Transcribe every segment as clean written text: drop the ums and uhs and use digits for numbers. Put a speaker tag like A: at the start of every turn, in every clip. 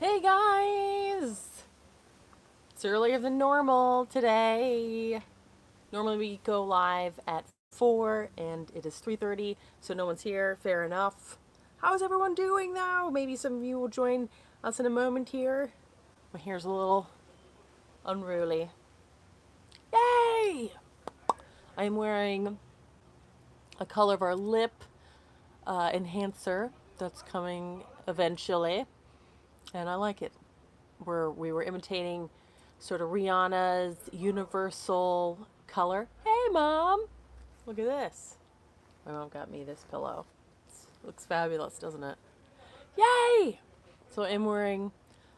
A: Hey guys! It's earlier than normal today. Normally we go live at 4 and it is 3:30, so no one's here. Fair enough. How's everyone doing though? Maybe some of you will join us in a moment here. My hair's a little unruly. Yay! I'm wearing a color of our lip enhancer that's coming eventually, and I like it. We were imitating sort of Rihanna's universal color. Hey, Mom! Look at this. My mom got me this pillow. It looks fabulous, doesn't it? Yay! So I'm wearing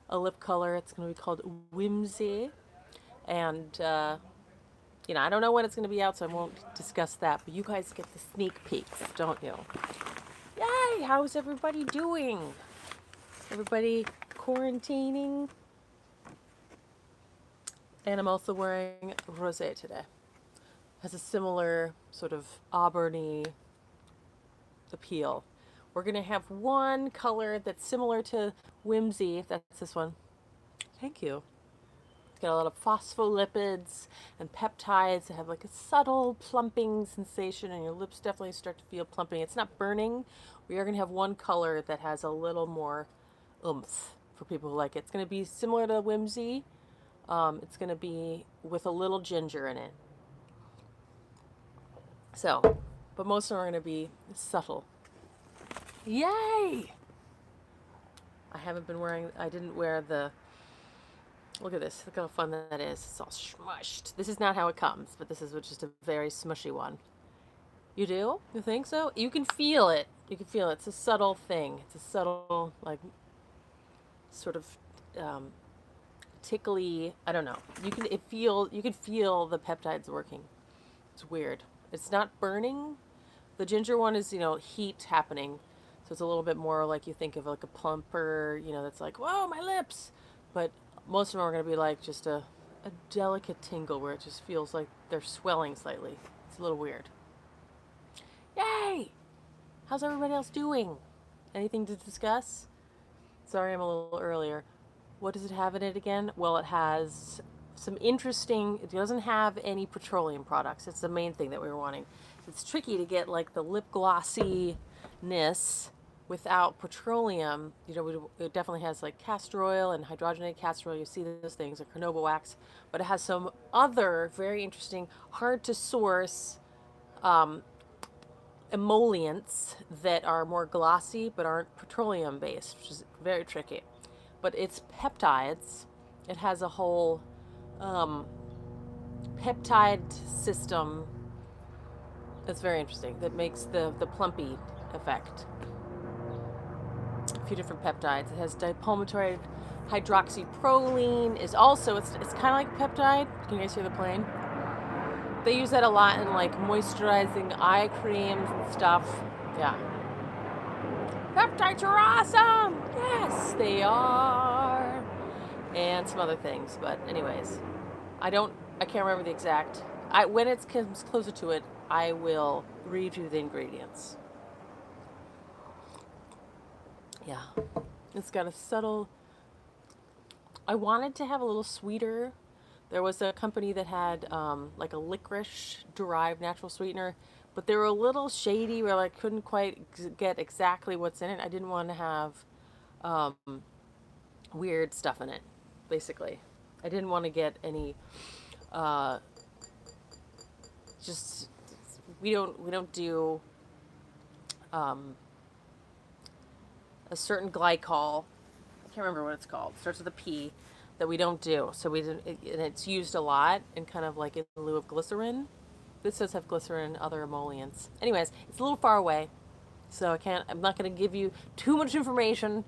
A: a lip color. It's going to be called Whimsy. And, I don't know when it's going to be out, so I won't discuss that. But you guys get the sneak peeks, don't you? Yay! How's everybody doing? Everybody quarantining? And I'm also wearing rosé today. Has a similar sort of auburny appeal. We're going to have one color that's similar to Whimsy, if that's this one. Thank you. It's got a lot of phospholipids and peptides that have like a subtle plumping sensation, and your lips definitely start to feel plumping. It's not burning. We are going to have one color that has a little more oomph for people who like it. It's going to be similar to Whimsy. It's going to be with a little ginger in it. So, but most of them are going to be subtle. Yay! I didn't wear the, look at this, look how fun that is. It's all smushed. This is not how it comes, but this is just a very smushy one. You do? You think so? You can feel it. You can feel it. It's a subtle thing. It's a subtle, like, sort of, tickly, I don't know. You can feel the peptides working. It's weird. It's not burning. The ginger one is, heat happening. So it's a little bit more like you think of like a plumper, that's like, whoa, my lips. But most of them are going to be like just a delicate tingle where it just feels like they're swelling slightly. It's a little weird. Yay! How's everybody else doing? Anything to discuss? Sorry, I'm a little earlier. What does it have in it again? Well, it has some interesting, it doesn't have any petroleum products. It's the main thing that we were wanting. It's tricky to get like the lip glossiness without petroleum. It definitely has like castor oil and hydrogenated castor oil. You see those things, like carnauba wax, but it has some other very interesting, hard to source emollients that are more glossy but aren't petroleum based, which is very tricky. But it's peptides. It has a whole peptide system that's very interesting that makes the plumpy effect. A few different peptides. It has dipalmitoid hydroxyproline is also, it's kind of like a peptide. Can you guys hear the plane? They use that a lot in like moisturizing eye creams and stuff. Yeah. Peptides are awesome! Yes, they are. And some other things, but anyways. I can't remember the exact. When it comes closer to it, I will read you the ingredients. Yeah. It's got a subtle, I wanted to have a little sweeter. There was a company that had like a licorice derived natural sweetener, but they were a little shady where I couldn't quite get exactly what's in it. I didn't want to have weird stuff in it, basically. I didn't want to get any just we don't do a certain glycol. I can't remember what it's called. It starts with a P that we don't do. So we didn't, and it's used a lot in kind of like in lieu of glycerin. This does have glycerin and other emollients. Anyways, it's a little far away, so I'm not going to give you too much information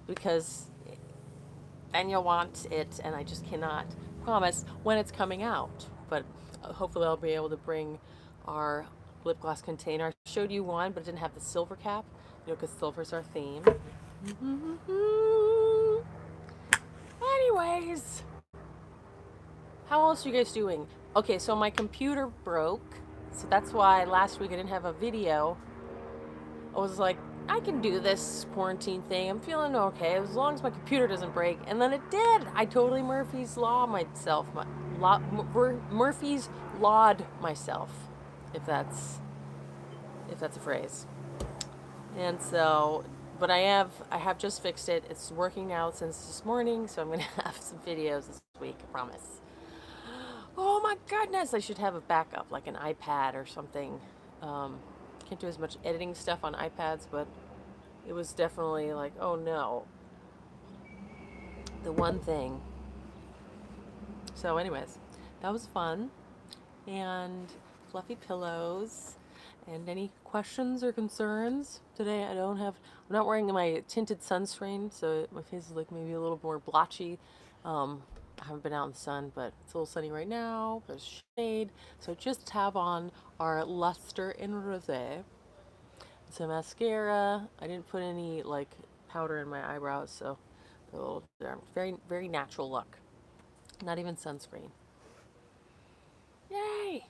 A: because then you'll want it, and I just cannot promise when it's coming out. But hopefully I'll be able to bring our lip gloss container. I showed you one, but it didn't have the silver cap, because silver's our theme. Anyways, how else are you guys doing? Okay, so my computer broke, so that's why last week I didn't have a video. I was like I can do this quarantine thing. I'm feeling okay as long as my computer doesn't break. And then it did. I totally Murphy's Law myself. Murphy's Lawed myself, if that's a phrase. And so, but I have just fixed it. It's working now since this morning, so I'm gonna have some videos this week. I promise. Oh my goodness! I should have a backup, like an iPad or something. Can't do as much editing stuff on iPads, but it was definitely like, oh no, the one thing. So, anyways, that was fun, and fluffy pillows. And any questions or concerns today? I'm not wearing my tinted sunscreen, so my face is like maybe a little more blotchy. I haven't been out in the sun, but it's a little sunny right now. There's shade, so I just have on our Luster in Rosé. Some mascara. I didn't put any like powder in my eyebrows, so they're a little very, very natural look. Not even sunscreen. Yay!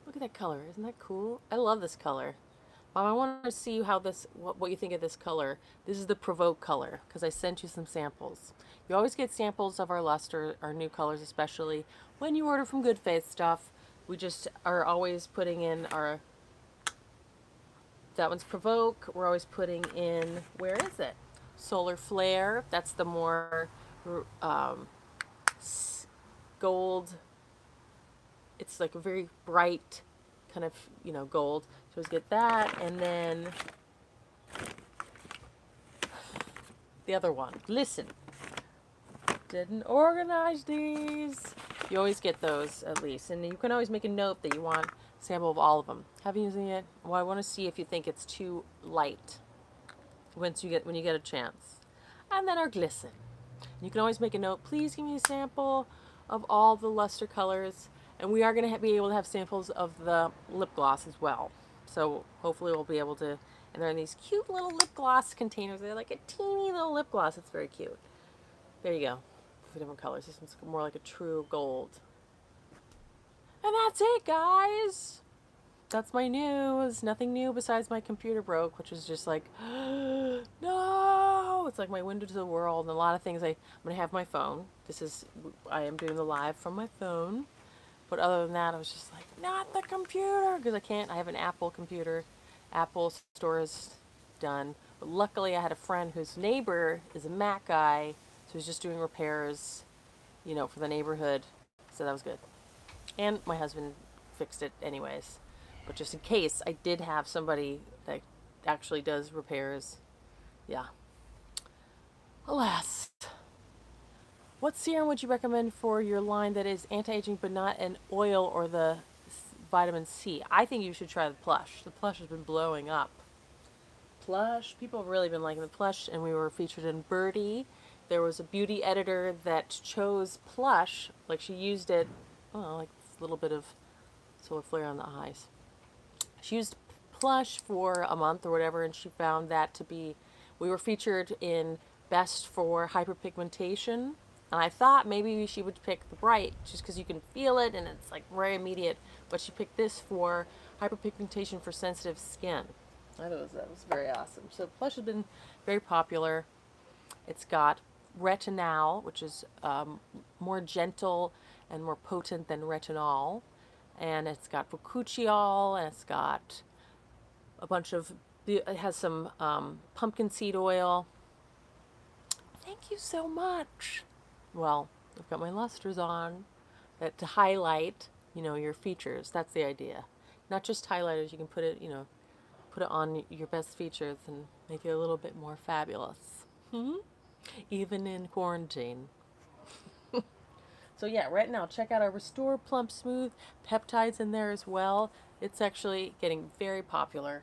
A: Look at that color. Isn't that cool? I love this color. Mom, I want to see how what you think of this color. This is the Provoke color because I sent you some samples. You always get samples of our luster, our new colors, especially when you order from Good Faith Stuff. We just are always putting in that one's Provoke. We're always putting in, where is it? Solar Flare. That's the more gold. It's like a very bright kind of, gold. So let's get that. And then the other one. Listen. Didn't organize these. You always get those at least. And you can always make a note that you want a sample of all of them. Have you using it? Well, I want to see if you think it's too light when you get a chance. And then our glisten. You can always make a note. Please give me a sample of all the luster colors. And we are going to be able to have samples of the lip gloss as well. So hopefully we'll be able to, and they're in these cute little lip gloss containers. They're like a teeny little lip gloss. It's very cute. There you go. For different colors. This one's more like a true gold. And that's it, guys. That's my news. Nothing new besides my computer broke, which is just like, no. It's like my window to the world. And a lot of things. I'm going to have my phone. I am doing the live from my phone. But other than that, I was just like, not the computer. Because I have an Apple computer. Apple store is done. But luckily, I had a friend whose neighbor is a Mac guy. So he's just doing repairs, for the neighborhood. So that was good. And my husband fixed it anyways. But just in case, I did have somebody that actually does repairs. Yeah. Alas. What serum would you recommend for your line that is anti-aging but not an oil or the vitamin C? I think you should try the Plush. The Plush has been blowing up. Plush. People have really been liking the Plush, and we were featured in Birdie. There was a beauty editor that chose Plush. Like, she used it, like a little bit of solar flare on the eyes. She used Plush for a month or whatever, and she found that to be, we were featured in Best for Hyperpigmentation. And I thought maybe she would pick the Bright, just because you can feel it and it's like very immediate. But she picked this for hyperpigmentation for sensitive skin. I thought that was very awesome. So Plush has been very popular. It's got retinol, which is more gentle and more potent than retinol. And it's got bakuchiol, and it's got a bunch of, it has some pumpkin seed oil. Thank you so much. Well, I've got my lusters on to highlight, your features. That's the idea. Not just highlighters. You can put it, put it on your best features and make it a little bit more fabulous. Even in quarantine. So yeah, right now, check out our Restore Plump Smooth peptides in there as well. It's actually getting very popular.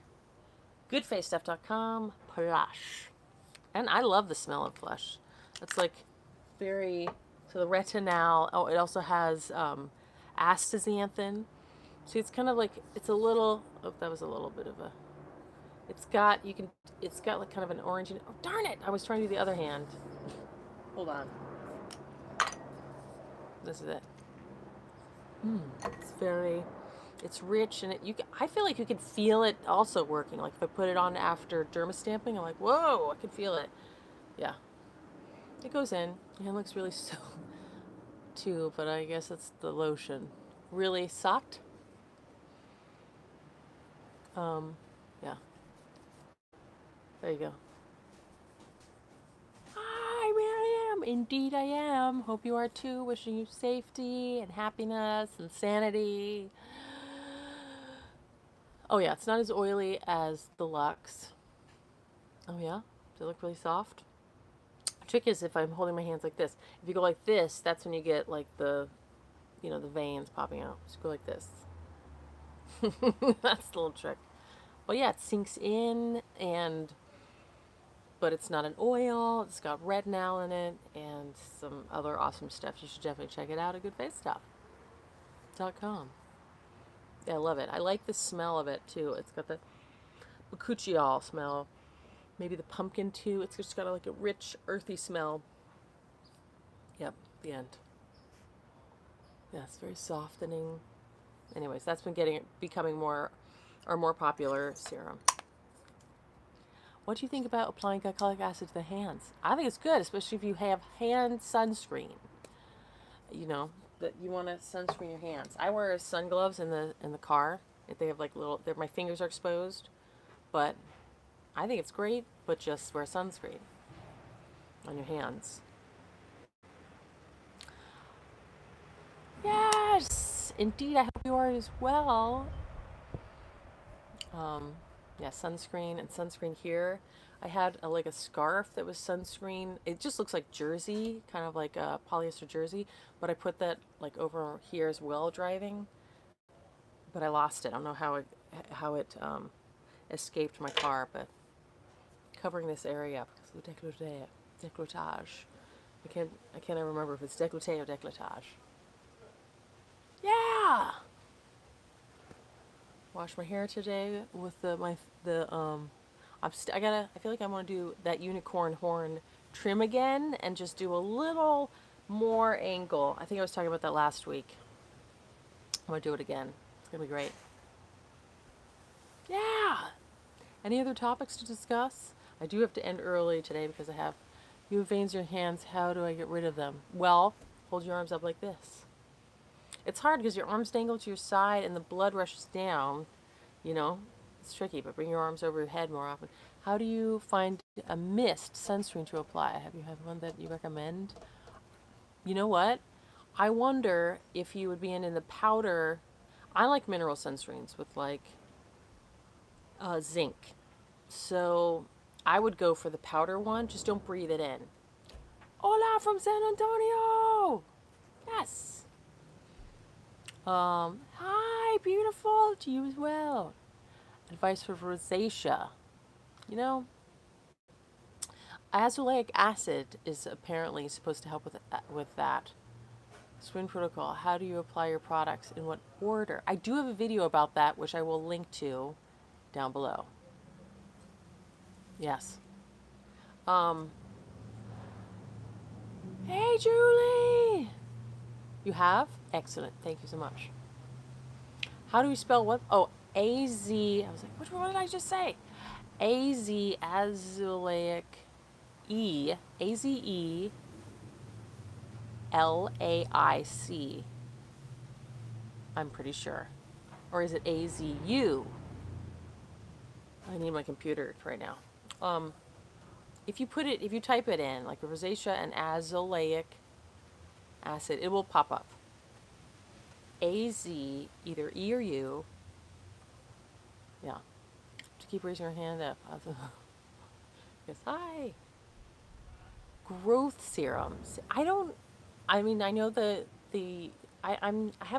A: Goodfacestuff.com, Plush. And I love the smell of Plush. It's like very, so the retinol, it also has astaxanthin. See, it's kind of like, it's a little, that was a little bit of a, it's got like kind of an orange, oh darn it, I was trying to do the other hand. Hold on. This is it. It's very, It's rich, and I feel like you can feel it also working. Like if I put it on after derma stamping, I'm like, whoa, I can feel it. Yeah, it goes in. It looks really so too, but I guess it's the lotion. Really sucked. Yeah, there you go. I really am. Indeed, I am. Hope you are too. Wishing you safety and happiness and sanity. Oh, yeah, it's not as oily as the Lux. Oh, yeah? Does it look really soft? The trick is if I'm holding my hands like this. If you go like this, that's when you get like the veins popping out. Just go like this. That's the little trick. Well, yeah, it sinks in, but it's not an oil. It's got retinol in it and some other awesome stuff. You should definitely check it out at goodfacestuff.com. Yeah, I love it. I like the smell of it too. It's got the bakuchiol smell. Maybe the pumpkin too. It's just got like a rich, earthy smell. Yep, the end. Yeah, it's very softening. Anyways, that's been becoming more popular serum. What do you think about applying glycolic acid to the hands? I think it's good, especially if you have hand sunscreen. You know that you want to sunscreen your hands. I wear sun gloves in the car. If they have like my fingers are exposed, but I think it's great. But just wear sunscreen on your hands. Yes, indeed. I hope you are as well. Um, yeah, sunscreen and sunscreen here. I had like a scarf that was sunscreen. It just looks like jersey, kind of like a polyester jersey, but I put that like over here as well driving, but I lost it. I don't know how it escaped my car, but covering this area because of the décolletage. I can't ever remember if it's décolleté or décolletage. Yeah. Wash my hair today with I feel like I want to do that unicorn horn trim again and just do a little more angle. I think I was talking about that last week. I'm going to do it again. It's going to be great. Yeah. Any other topics to discuss? I do have to end early today because you have veins in your hands. How do I get rid of them? Well, hold your arms up like this. It's hard because your arms dangle to your side and the blood rushes down. You know, it's tricky, but bring your arms over your head more often. How do you find a mist sunscreen to apply? Have you had one that you recommend? You know what? I wonder if you would be in the powder. I like mineral sunscreens with like zinc. So I would go for the powder one. Just don't breathe it in. Hola from San Antonio. Yes. Hi, beautiful to you as well. Advice for rosacea. You know, azelaic acid is apparently supposed to help with that. Screen protocol. How do you apply your products? In what order? I do have a video about that, which I will link to down below. Yes. Hey, Julie. You have? Excellent. Thank you so much. How do we spell what? Oh, A-Z. I was like, which one did I just say? A-Z, azelaic, E, A-Z-E, L-A-I-C. I'm pretty sure. Or is it A-Z-U? I need my computer right now. If you type it in, like rosacea and azelaic acid, it will pop up. A-Z, either E or U. Yeah. To keep raising your hand up. Yes, hi. Growth serums. I know I haven't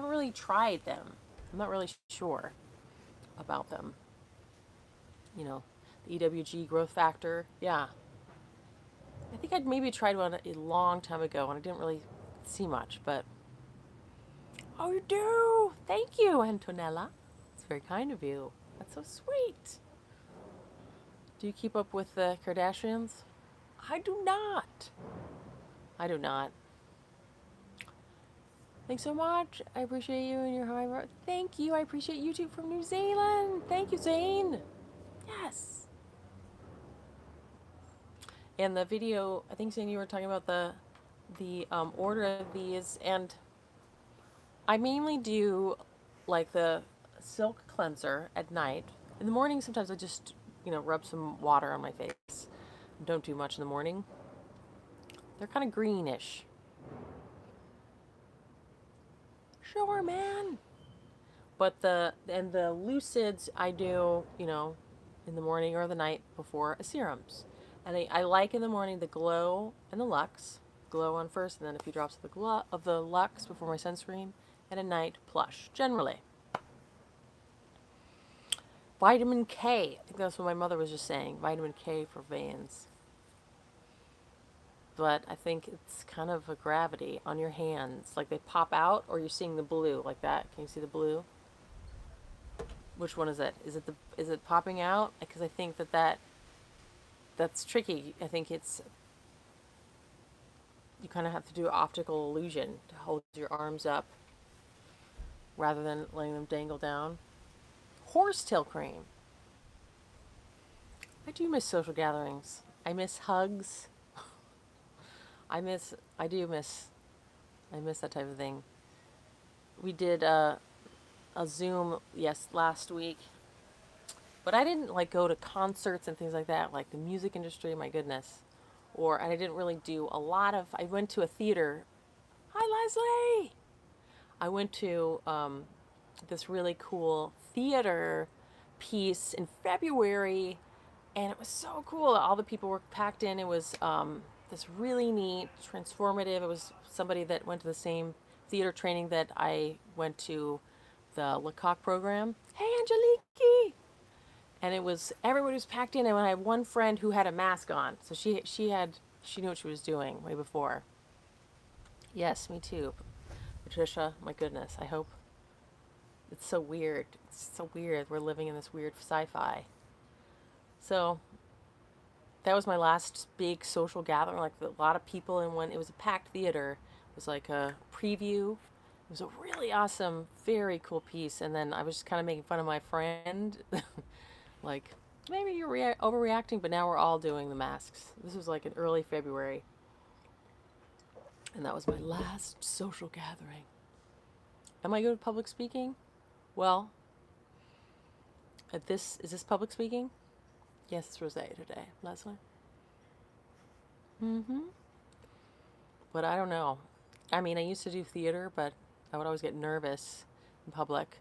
A: really tried them. I'm not really sure about them. You know, the EWG growth factor. Yeah. I think I'd maybe tried one a long time ago and I didn't really see much, but oh, you do. Thank you, Antonella. It's very kind of you. That's so sweet. Do you keep up with the Kardashians? I do not. I do not. Thanks so much. I appreciate you and your high. Thank you. I appreciate you too from New Zealand. Thank you, Zane. Yes. And the video, I think, Zane, you were talking about the order of these, and I mainly do like the silk cleanser at night. In the morning, sometimes I just, rub some water on my face. Don't do much in the morning. They're kind of greenish. Sure, man. But the Lucids I do, in the morning or the night before a serums. And I like in the morning the glow and the Lux. Glow on first, and then a few drops of the Lux before my sunscreen, and at night plush, generally. Vitamin K. I think that's what my mother was just saying. Vitamin K for veins. But I think it's kind of a gravity on your hands. Like they pop out, or you're seeing the blue like that. Can you see the blue? Which one is it? Is it popping out? Because I think that's tricky. I think you kind of have to do optical illusion to hold your arms up rather than letting them dangle down. Horsetail cream. I do miss social gatherings. I miss hugs. I miss that type of thing. We did a Zoom, last week. But I didn't like go to concerts and things like that, like the music industry, my goodness. I didn't really do a lot of, I went to a theater. Hi, Leslie! I went to this really cool theater piece in February, and it was so cool. All the people were packed in. It was this really neat, transformative. It was somebody that went to the same theater training that I went to, the Lecoq program. Hey, Angelique! And everybody was packed in, and I had one friend who had a mask on, so she knew what she was doing way before. Yes, me too, Patricia. My goodness, I hope. It's so weird. It's so weird. We're living in this weird sci-fi. So that was my last big social gathering, like a lot of people in one. It was a packed theater. It was like a preview. It was a really awesome, very cool piece. And then I was just kind of making fun of my friend. Like, maybe you're overreacting, but now we're all doing the masks. This was like in early February. And that was my last social gathering. Am I good at public speaking? Well, is this public speaking? Yes, it's Rosé today. Leslie? Mm-hmm. But I don't know. I mean, I used to do theater, but I would always get nervous in public.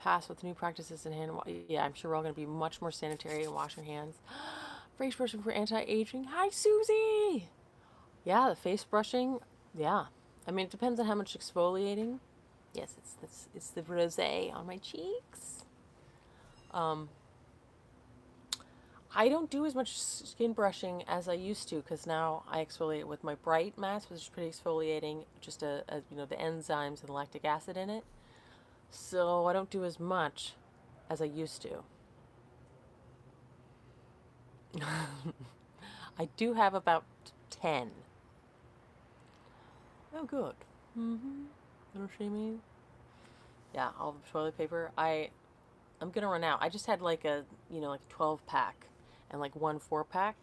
A: Pass with new practices in hand. Yeah, I'm sure we're all going to be much more sanitary and wash our hands. Face brushing for anti-aging. Hi, Susie! Yeah, the face brushing. Yeah. I mean, it depends on how much exfoliating. Yes, it's the rosé on my cheeks. I don't do as much skin brushing as I used to because now I exfoliate with my Bright mask, which is pretty exfoliating, just the enzymes and lactic acid in it. So I don't do as much as I used to. I do have about 10. Oh, good. Mm-hmm. Little shimmy. Yeah, all the toilet paper. I'm gonna run out. I just had like a 12 pack and like one 4-pack.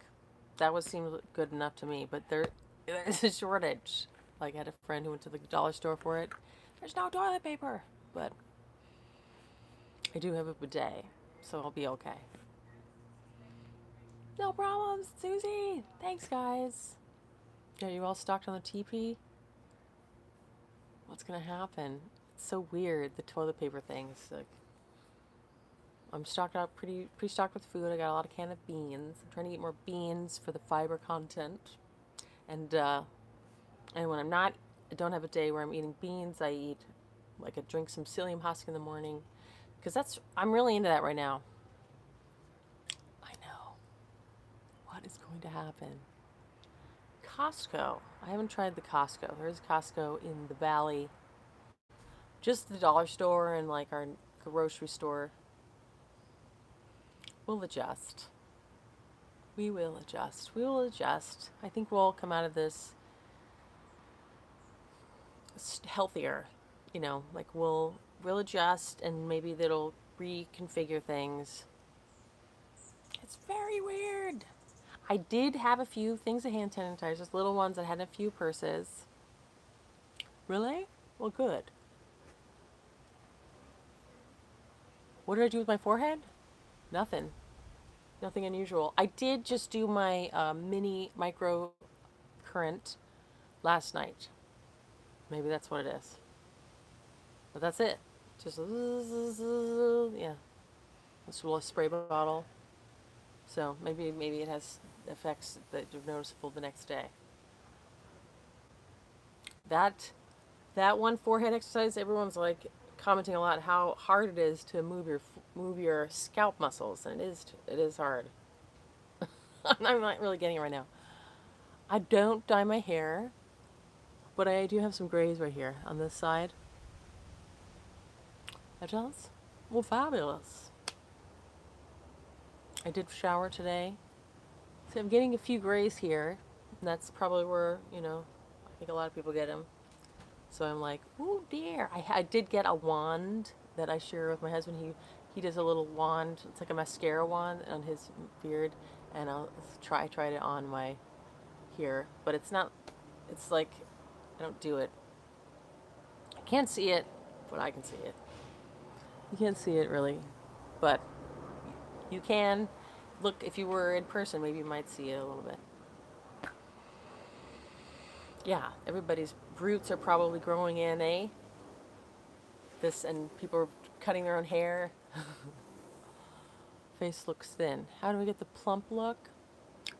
A: That would seem good enough to me, but there's a shortage. Like I had a friend who went to the dollar store for it. There's no toilet paper, but I do have a bidet, so I'll be okay. No problems, Susie. Thanks, guys. Are you all stocked on the TP? What's gonna happen? It's so weird, the toilet paper thing. It's like I'm stocked out pretty stocked with food. I got a lot of canned beans. I'm trying to eat more beans for the fiber content. And when I don't have a day where I'm eating beans, I drink some psyllium husk in the morning, because I'm really into that right now. I know. What is going to happen? Costco. I haven't tried the Costco. There's Costco in the Valley. Just the dollar store and like our grocery store. We'll adjust. We will adjust. We will adjust. I think we'll come out of this healthier. You know, like we'll adjust and maybe that'll reconfigure things. It's very weird. I did have a few things of hand sanitizers, little ones. I had a few purses. Really? Well, good. What did I do with my forehead? Nothing. Nothing unusual. I did just do my mini micro current last night. Maybe that's what it is. But that's it. Just, yeah. This little spray bottle. So maybe it has effects that are noticeable the next day. That one forehead exercise, everyone's like commenting a lot how hard it is to move your scalp muscles, and it is hard. I'm not really getting it right now. I don't dye my hair, but I do have some grays right here on this side. That does? Well, fabulous. I did shower today. So I'm getting a few grays here. And that's probably where, I think a lot of people get them. So I'm like, oh dear. I did get a wand that I share with my husband. He does a little wand. It's like a mascara wand on his beard. And I tried it on my here. But it's not, it's like, I don't do it. I can't see it, but I can see it. You can't see it really, but you can look. If you were in person, maybe you might see it a little bit. Yeah, everybody's roots are probably growing in, eh? And people are cutting their own hair. Face looks thin. How do we get the plump look?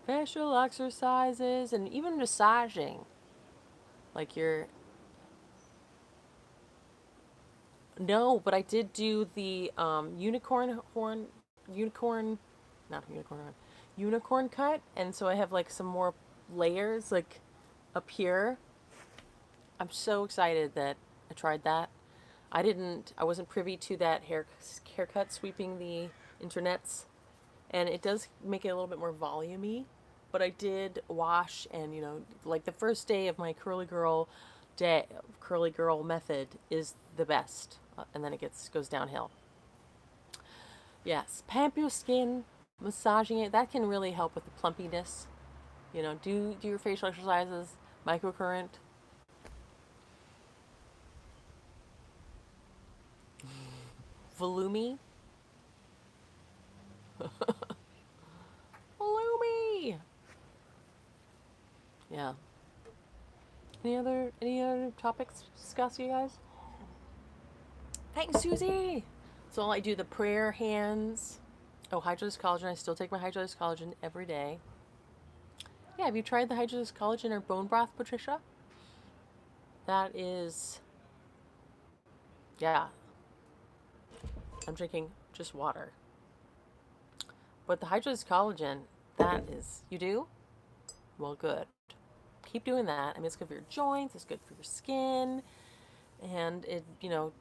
A: Facial exercises and even massaging. Like no, but I did do the unicorn cut, and so I have like some more layers like up here. I'm so excited that I tried that. I wasn't privy to that haircut sweeping the internets, and it does make it a little bit more volumey, but I did wash and, like the first day of my curly girl method is the best, and then it goes downhill. Yes, pamp your skin, massaging it, that can really help with the plumpiness. Do your facial exercises, microcurrent. Volumi. Volumi. Yeah. Any other topics to discuss, you guys? Thanks, Susie. So I do the prayer hands. Oh, Hydrolyzed collagen. I still take my Hydrolyzed collagen every day. Yeah, have you tried the Hydrolyzed collagen or bone broth, Patricia? That is, yeah. I'm drinking just water. But the Hydrolyzed collagen, that is, you do? Well, good. Keep doing that. I mean, it's good for your joints, it's good for your skin. And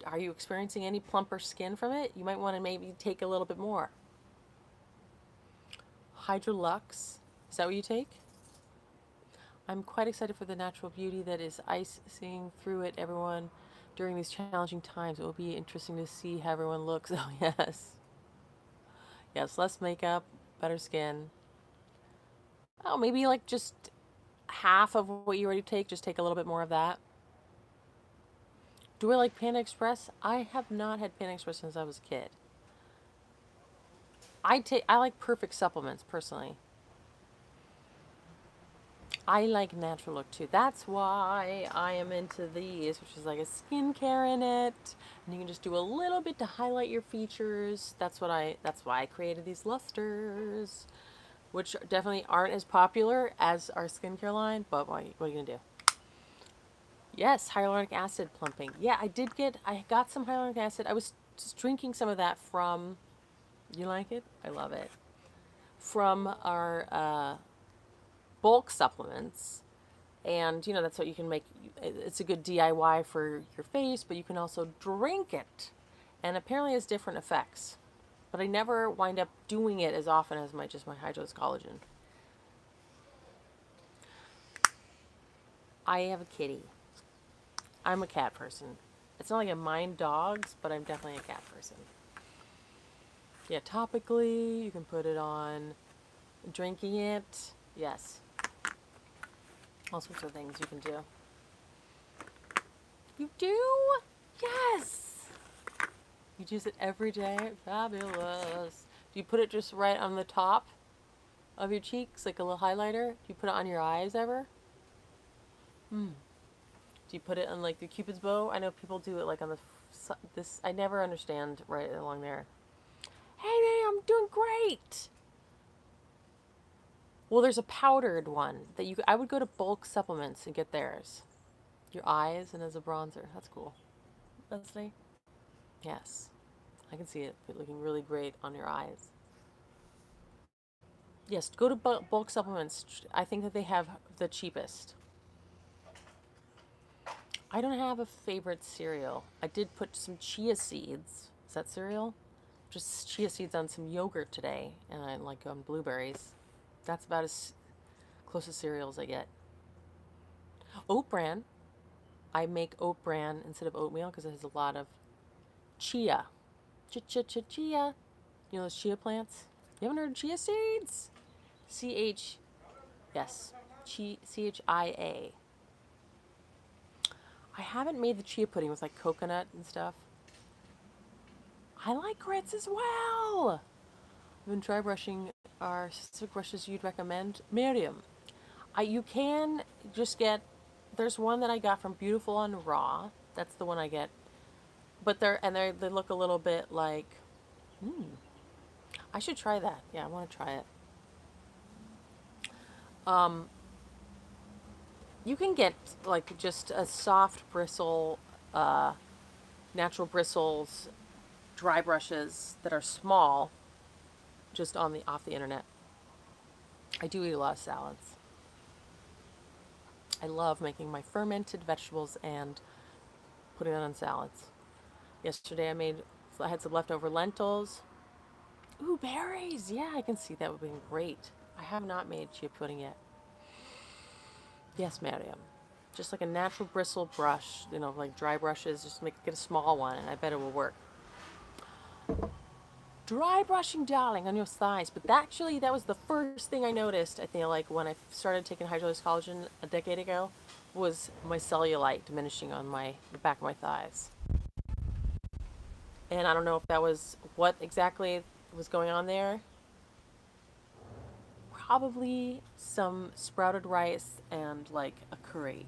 A: are you experiencing any plumper skin from it? You might want to maybe take a little bit more. Hydrolux, is that what you take? I'm quite excited for the natural beauty that is icing through it, everyone, during these challenging times. It will be interesting to see how everyone looks. Oh, yes. Yes, less makeup, better skin. Oh, maybe like just half of what you already take, just take a little bit more of that. Do I like Panda Express? I have not had Panda Express since I was a kid. I like Perfect supplements personally. I like natural look too. That's why I am into these, which is like a skincare in it, and you can just do a little bit to highlight your features. That's why I created these lusters, which definitely aren't as popular as our skincare line. But what are you gonna do? Yes, hyaluronic acid plumping. Yeah, I got some hyaluronic acid. I was just drinking some of that from, you like it? I love it. From our bulk supplements. And, that's what you can make. It's a good DIY for your face, but you can also drink it. And apparently it has different effects. But I never wind up doing it as often as my Hydrolyzed collagen. I have a kitty. I'm a cat person. It's not like I mind dogs, but I'm definitely a cat person. Yeah, topically, you can put it on drinking it. Yes. All sorts of things you can do. You do? Yes! You use it every day? Fabulous. Do you put it just right on the top of your cheeks, like a little highlighter? Do you put it on your eyes ever? Hmm. Do you put it on like the Cupid's bow? I know people do it like on this. I never understand right along there. Hey, I'm doing great. Well, there's a powdered one that I would go to Bulk Supplements and get theirs. Your eyes and as a bronzer. That's cool. Leslie? Yes. I can see it looking really great on your eyes. Yes, go to Bulk Supplements. I think that they have the cheapest. I don't have a favorite cereal. I did put some chia seeds. Is that cereal? Just chia seeds on some yogurt today, and I like blueberries. That's about as close to cereal as I get. Oat bran. I make oat bran instead of oatmeal because it has a lot of chia. Chia. You know those chia plants? You haven't heard of chia seeds? C-H, yes, C-H-I-A. I haven't made the chia pudding with like coconut and stuff. I like grits as well. I've been dry brushing our specific brushes you'd recommend. Miriam, you can just get, there's one that I got from Beautiful on Raw. That's the one I get. But they look a little bit like, I should try that. Yeah, I want to try it. You can get like just a soft bristle, natural bristles, dry brushes that are small, just off the internet. I do eat a lot of salads. I love making my fermented vegetables and putting it on salads. Yesterday I had some leftover lentils. Ooh, berries! Yeah, I can see that would be great. I have not made chia pudding yet. Yes, Mariam. Just like a natural bristle brush, like dry brushes, just get a small one, and I bet it will work. Dry brushing, darling, on your thighs. But actually, that was the first thing I noticed, I think, like when I started taking hydrolyzed collagen a decade ago, was my cellulite diminishing on the back of my thighs. And I don't know if that was what exactly was going on there. Probably some sprouted rice and like a curry.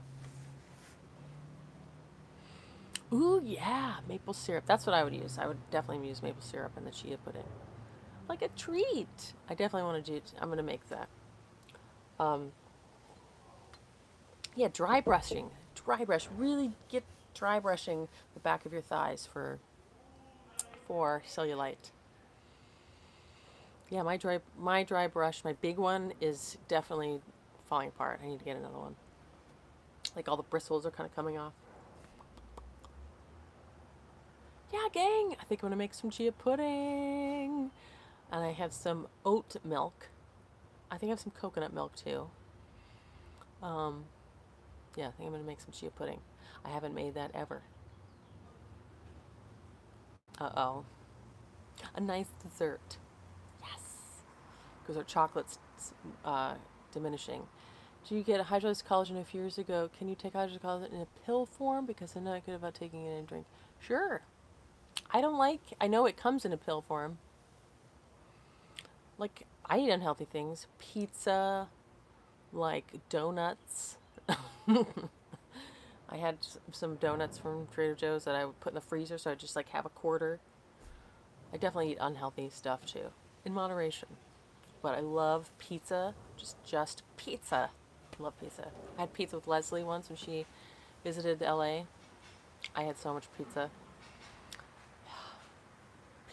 A: Ooh, yeah, maple syrup. That's what I would use. I would definitely use maple syrup in the chia pudding. Like a treat. I definitely want to do it. I'm going to make that. Yeah, dry brushing. Dry brush. Really get dry brushing the back of your thighs for cellulite. Yeah, my dry brush, my big one is definitely falling apart. I need to get another one. Like all the bristles are kind of coming off. Yeah, gang. I think I'm gonna make some chia pudding. And I have some oat milk. I think I have some coconut milk too. Yeah, I think I'm gonna make some chia pudding. I haven't made that ever. Uh-oh. A nice dessert. Yes. Because our chocolate's diminishing. Do you get a hydrolyzed collagen a few years ago? Can you take hydrolyzed collagen in a pill form? Because I'm not good about taking it in a drink. Sure. I know it comes in a pill form. Like, I eat unhealthy things. Pizza, like donuts. I had some donuts from Trader Joe's that I would put in the freezer, so I just like have a quarter. I definitely eat unhealthy stuff too, in moderation. But I love pizza, just pizza. I love pizza. I had pizza with Leslie once when she visited LA. I had so much pizza.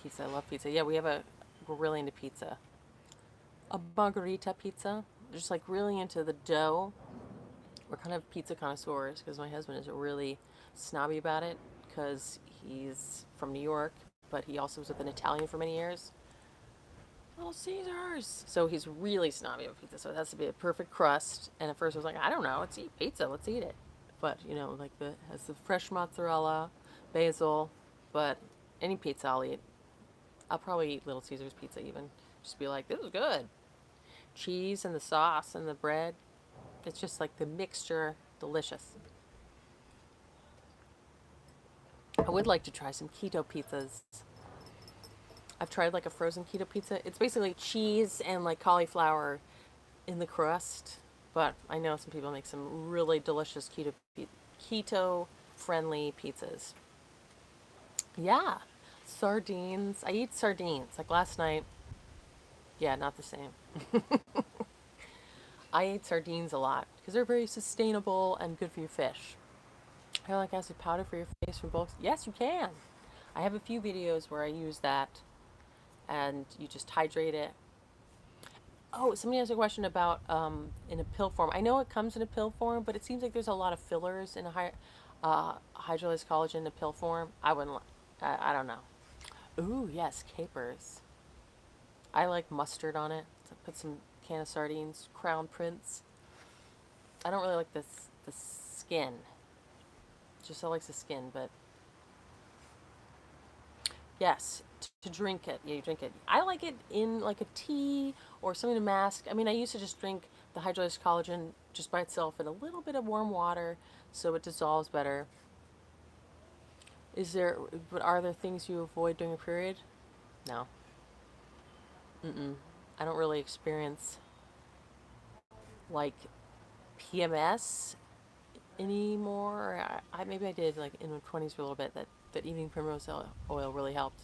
A: Pizza, I love pizza. Yeah, we're really into pizza. A margarita pizza. Just like really into the dough. We're kind of pizza connoisseurs because my husband is really snobby about it because he's from New York, but he also was with an Italian for many years. Little Caesars. So he's really snobby about pizza. So it has to be a perfect crust. And at first I was like, I don't know, let's eat pizza. Let's eat it. But you know, like the has the fresh mozzarella, basil, but any pizza I'll eat. I'll probably eat Little Caesars pizza even. Just be like, this is good. Cheese and the sauce and the bread. It's just like the mixture, delicious. I would like to try some keto pizzas. I've tried like a frozen keto pizza. It's basically cheese and like cauliflower in the crust, but I know some people make some really delicious keto friendly pizzas. Yeah, sardines. I eat sardines. Like last night. Yeah, not the same. I ate sardines a lot because they're very sustainable and good for your fish. Hyaluronic acid powder for your face from bulk. Yes, you can. I have a few videos where I use that, and you just hydrate it. Oh, somebody asked a question about in a pill form. I know it comes in a pill form, but it seems like there's a lot of fillers in a hydrolyzed collagen in a pill form. I wouldn't. I don't know. Ooh, yes, capers. I like mustard on it. So put some can of sardines, crown prince. I don't really like the skin. Just I like the skin, but yes, to drink it. Yeah, you drink it. I like it in like a tea or something to mask. I mean, I used to just drink the hydrolyzed collagen just by itself in a little bit of warm water so it dissolves better. But are there things you avoid during a period? No. Mm-mm. I don't really experience like PMS anymore. Maybe I did like in my 20s for a little bit that eating primrose oil really helped.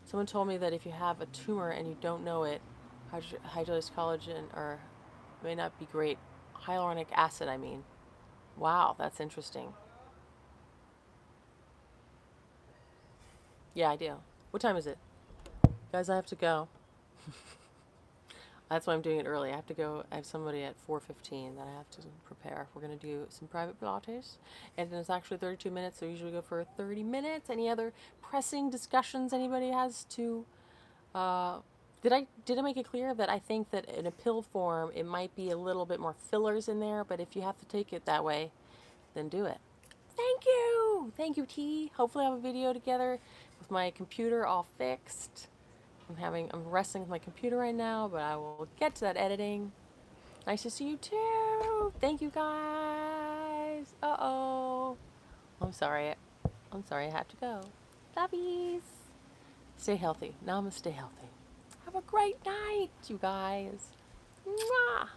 A: Someone told me that if you have a tumor and you don't know it, hydrolyzed collagen or may not be great. Hyaluronic acid, I mean. Wow, that's interesting. Yeah, I do. What time is it? Guys, I have to go. That's why I'm doing it early. I have to go. I have somebody at 4:15 that I have to prepare. We're going to do some private Pilates. And it's actually 32 minutes, so we usually go for 30 minutes. Any other pressing discussions anybody has to uh, did I make it clear that I think that in a pill form it might be a little bit more fillers in there, but if you have to take it that way, then do it. Thank you! Thank you, T. Hopefully I have a video together with my computer all fixed. I'm wrestling with my computer right now, but I will get to that editing. Nice to see you too. Thank you guys. Uh-oh. I'm sorry. I'm sorry I have to go. Lovies. Stay healthy. Now I'm gonna stay healthy. Have a great night, you guys. Mwah.